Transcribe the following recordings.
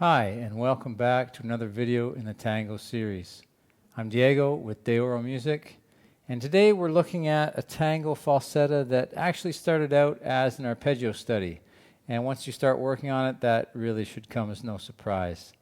Hi, and welcome back to another video in the Tangos series. I'm Diego with De Oro Music, and today we're looking at a tango falsetta that actually started out as an arpeggio study. And once you start working on it, that really should come as no surprise.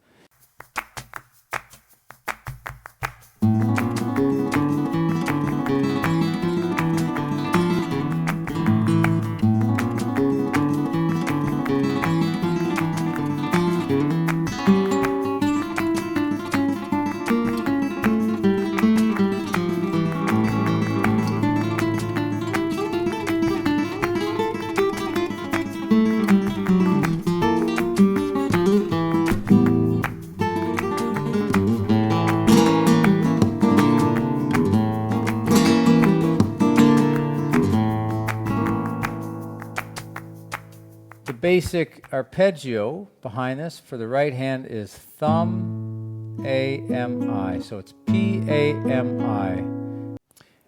The basic arpeggio behind this for the right hand is thumb, A, M, I. So it's P, A, M, I.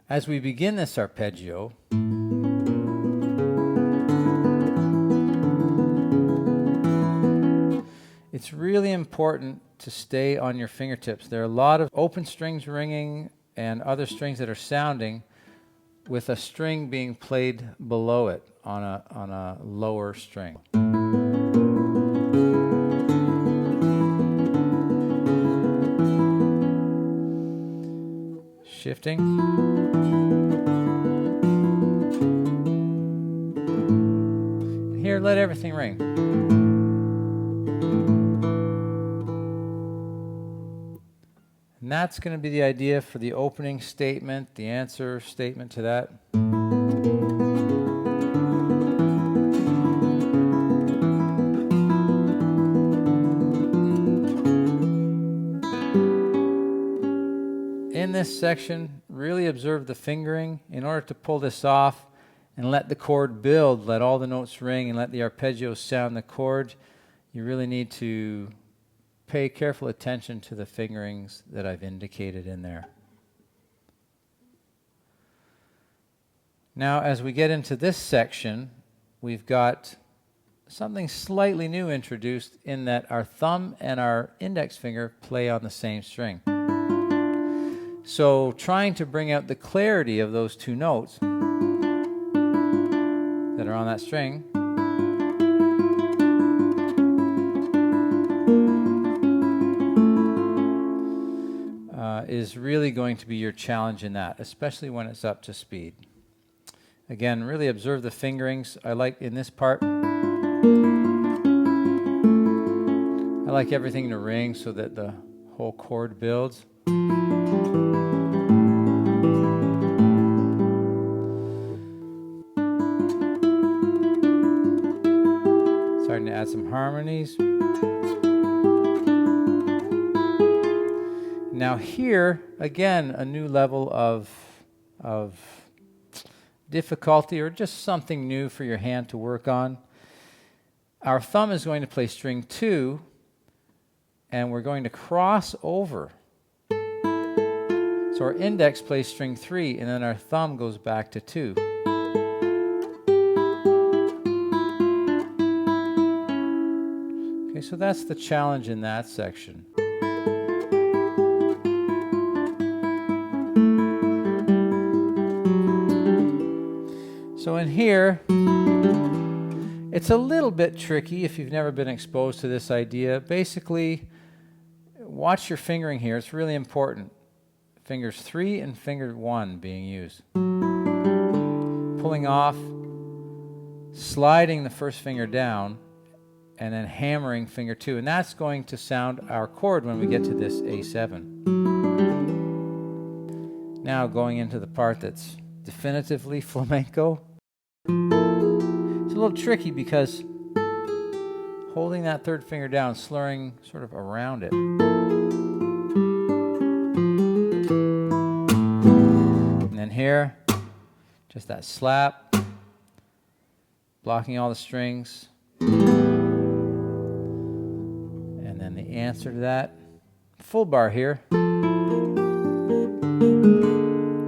As we begin this arpeggio, it's really important to stay on your fingertips. There are a lot of open strings ringing and other strings that are sounding with a string being played below it on a lower string. Shifting. Here, let everything ring. And that's going to be the idea for the opening statement, the answer statement to that. In this section, really observe the fingering. In order to pull this off and let the chord build, let all the notes ring and let the arpeggio sound the chord, you really need to pay careful attention to the fingerings that I've indicated in there. Now, as we get into this section, we've got something slightly new introduced in that our thumb and our index finger play on the same string. So trying to bring out the clarity of those two notes that are on that string is really going to be your challenge in that, especially when it's up to speed. Again, really observe the fingerings. I like in this part, I like everything to ring so that the whole chord builds. Starting to add some harmonies. Now here, again, a new level of difficulty or just something new for your hand to work on. Our thumb is going to play string 2, and we're going to cross over. So our index plays string 3, and then our thumb goes back to 2. Okay, so that's the challenge in that section. So in here, it's a little bit tricky if you've never been exposed to this idea. Basically, watch your fingering here. It's really important. Fingers 3 and finger 1 being used. Pulling off, sliding the first finger down, and then hammering finger 2. And that's going to sound our chord when we get to this A7. Now going into the part that's definitively flamenco. It's a little tricky because holding that third finger down, slurring sort of around it. And then here, just that slap, blocking all the strings. And then the answer to that, full bar here. A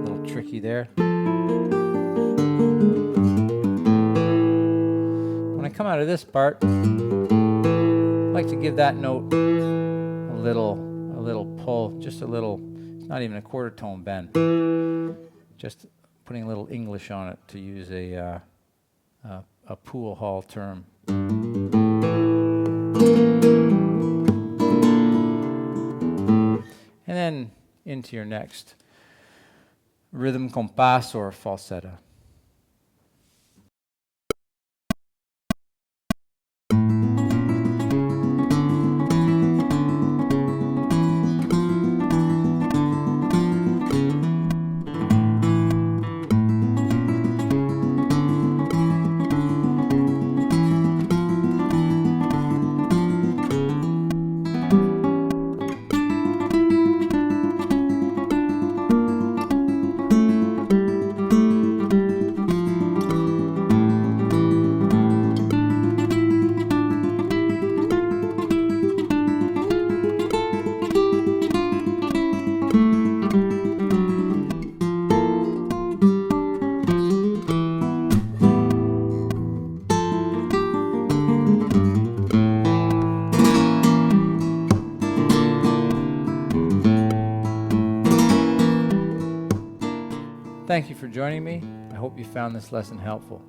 little tricky there. When I come out of this part, like to give that note a little pull, just a little, it's not even a quarter tone bend. Just putting a little English on it, to use a pool hall term. And then into your next rhythm compass or falsetto. Thank you for joining me. I hope you found this lesson helpful.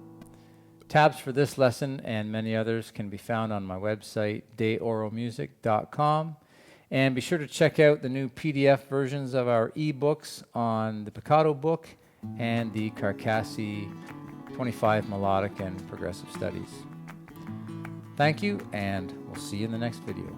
Tabs for this lesson and many others can be found on my website, deoromusic.com. And be sure to check out the new PDF versions of our ebooks on the Picado book and the Carcassi 25 Melodic and Progressive Studies. Thank you, and we'll see you in the next video.